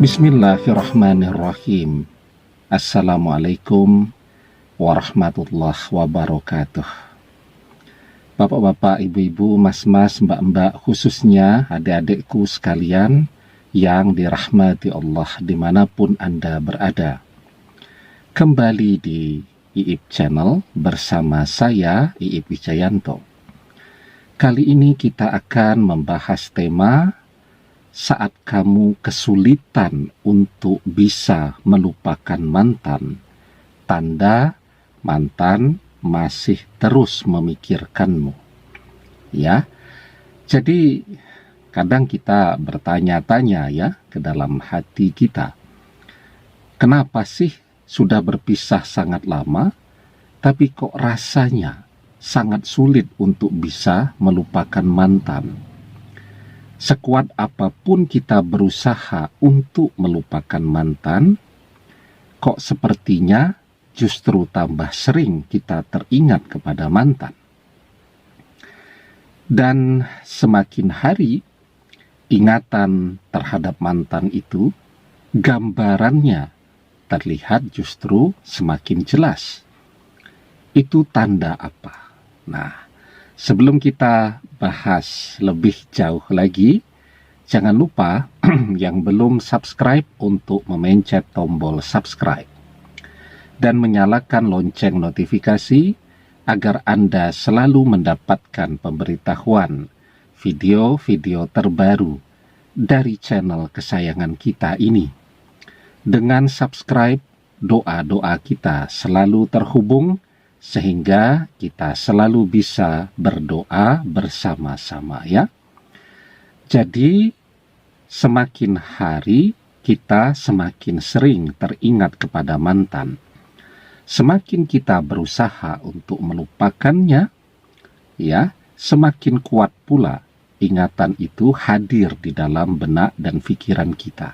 Bismillahirrahmanirrahim. Assalamualaikum warahmatullahi wabarakatuh. Bapak-bapak, ibu-ibu, mas-mas, mbak-mbak, khususnya adik-adikku sekalian yang dirahmati Allah dimanapun Anda berada. Kembali di IIP Channel bersama saya, IIP Wijayanto. Kali ini kita akan membahas tema saat kamu kesulitan untuk bisa melupakan mantan, tanda mantan masih terus memikirkanmu. Ya, jadi kadang kita bertanya-tanya ya ke dalam hati kita, kenapa sih sudah berpisah sangat lama, tapi kok rasanya sangat sulit untuk bisa melupakan mantan? Sekuat apapun kita berusaha untuk melupakan mantan, kok sepertinya justru tambah sering kita teringat kepada mantan. Dan semakin hari, ingatan terhadap mantan itu, gambarannya terlihat justru semakin jelas. Itu tanda apa? Nah, sebelum kita bahas lebih jauh lagi, jangan lupa yang belum subscribe untuk memencet tombol subscribe dan menyalakan lonceng notifikasi agar Anda selalu mendapatkan pemberitahuan video-video terbaru dari channel kesayangan kita ini. Dengan subscribe, doa-doa kita selalu terhubung sehingga kita selalu bisa berdoa bersama-sama ya. Jadi semakin hari kita semakin sering teringat kepada mantan. Semakin kita berusaha untuk melupakannya, ya, semakin kuat pula ingatan itu hadir di dalam benak dan pikiran kita.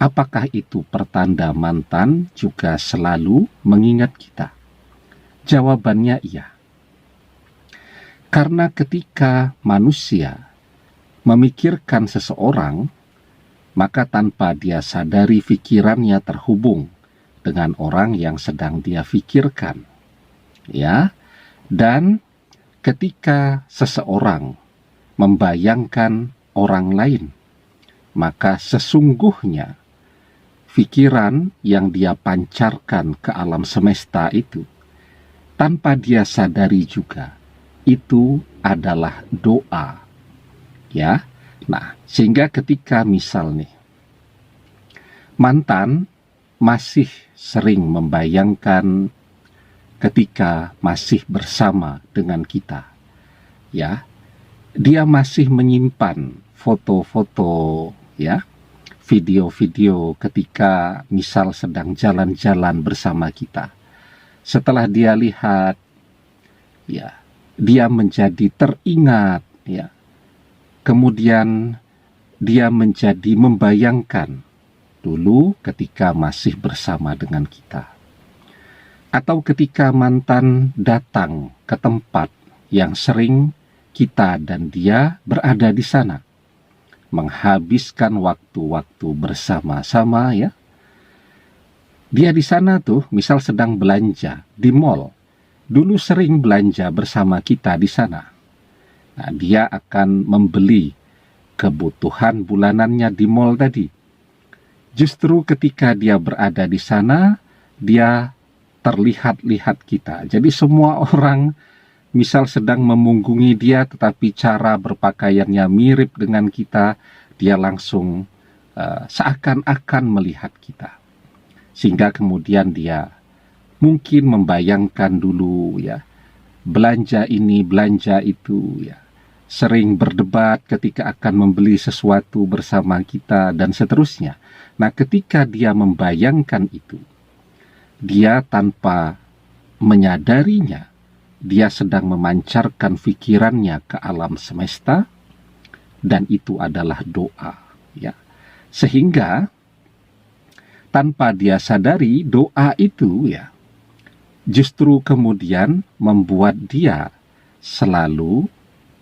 Apakah itu pertanda mantan juga selalu mengingat kita? Jawabannya iya. Karena ketika manusia memikirkan seseorang, maka tanpa dia sadari pikirannya terhubung dengan orang yang sedang dia pikirkan. Ya. Dan ketika seseorang membayangkan orang lain, maka sesungguhnya pikiran yang dia pancarkan ke alam semesta itu, tanpa dia sadari juga, itu adalah doa. Ya. Nah, sehingga ketika misal nih, mantan masih sering membayangkan ketika masih bersama dengan kita. Ya. Dia masih menyimpan foto-foto, ya, video-video ketika misal sedang jalan-jalan bersama kita. Setelah dia lihat, ya, dia menjadi teringat, ya. Kemudian dia menjadi membayangkan dulu ketika masih bersama dengan kita. Atau ketika mantan datang ke tempat yang sering kita dan dia berada di sana, menghabiskan waktu-waktu bersama-sama, ya. Dia di sana tuh, misal sedang belanja di mall. Dulu sering belanja bersama kita di sana. Nah, dia akan membeli kebutuhan bulanannya di mall tadi. Justru ketika dia berada di sana, dia terlihat-lihat kita. Jadi semua orang misal sedang memunggungi dia, tetapi cara berpakaiannya mirip dengan kita, dia langsung seakan-akan melihat kita. Sehingga kemudian dia mungkin membayangkan dulu, ya, belanja ini, belanja itu, ya. Sering berdebat ketika akan membeli sesuatu bersama kita, dan seterusnya. Nah, ketika dia membayangkan itu, dia tanpa menyadarinya, dia sedang memancarkan pikirannya ke alam semesta, dan itu adalah doa, ya. Sehingga tanpa dia sadari, doa itu, ya, justru kemudian membuat dia selalu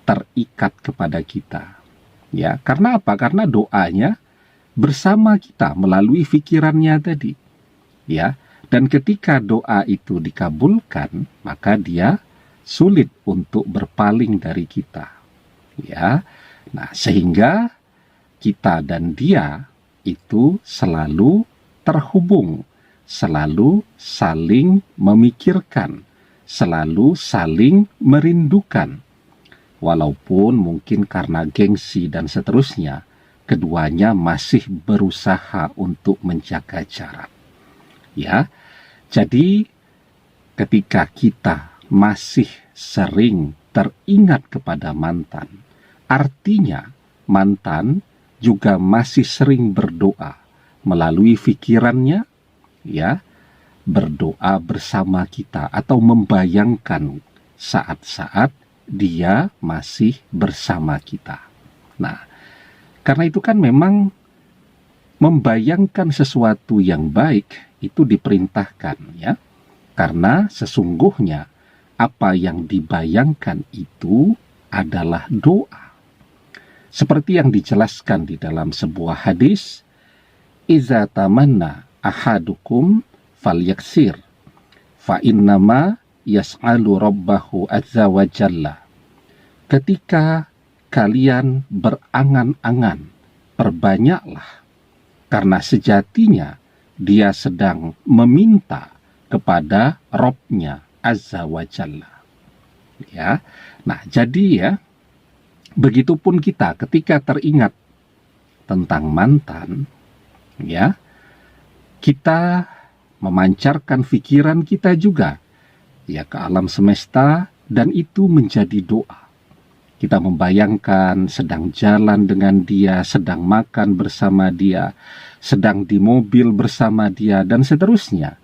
terikat kepada kita. Ya, karena apa? Karena doanya bersama kita melalui pikirannya tadi. Ya, dan ketika doa itu dikabulkan, maka dia sulit untuk berpaling dari kita. Ya. Nah, sehingga kita dan dia itu selalu terhubung, selalu saling memikirkan, selalu saling merindukan. Walaupun mungkin karena gengsi dan seterusnya, keduanya masih berusaha untuk menjaga jarak. Ya, jadi ketika kita masih sering teringat kepada mantan, artinya mantan juga masih sering berdoa melalui pikirannya, ya, berdoa bersama kita atau membayangkan saat-saat dia masih bersama kita. Nah, karena itu kan memang membayangkan sesuatu yang baik itu diperintahkan, ya. Karena sesungguhnya apa yang dibayangkan itu adalah doa. Seperti yang dijelaskan di dalam sebuah hadis, "Iza tamanna ahadukum falyaksir, fa innama yas'alu rabbahu azza wa jalla." Ketika kalian berangan-angan, perbanyaklah, karena sejatinya dia sedang meminta kepada Robnya azza wa jalla. Ya, nah jadi ya, begitupun kita ketika teringat tentang mantan, ya, kita memancarkan pikiran kita juga ya ke alam semesta, dan itu menjadi doa. Kita membayangkan sedang jalan dengan dia, sedang makan bersama dia, sedang di mobil bersama dia, dan seterusnya.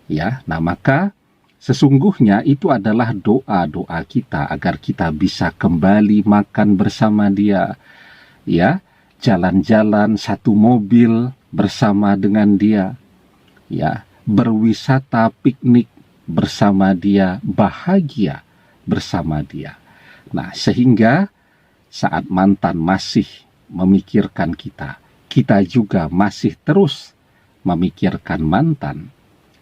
Ya, nah maka sesungguhnya itu adalah doa-doa kita agar kita bisa kembali makan bersama dia, ya, jalan-jalan satu mobil bersama dengan dia, ya, berwisata piknik bersama dia, bahagia bersama dia. Nah, sehingga saat mantan masih memikirkan kita, kita juga masih terus memikirkan mantan,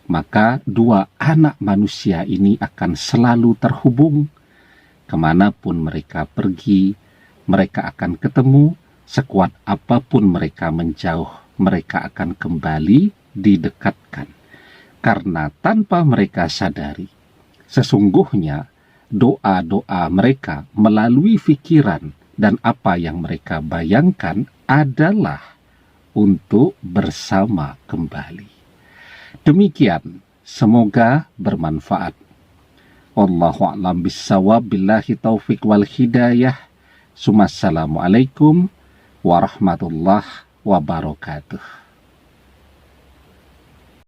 maka dua anak manusia ini akan selalu terhubung. Kemanapun mereka pergi, mereka akan ketemu. Sekuat apapun mereka menjauh, mereka akan kembali didekatkan. Karena tanpa mereka sadari, sesungguhnya doa-doa mereka melalui pikiran dan apa yang mereka bayangkan adalah untuk bersama kembali. Demikian, semoga bermanfaat. Wallahu a'lam bissawab, billahi taufiq wal hidayah. Assalamualaikum warahmatullahi wabarakatuh.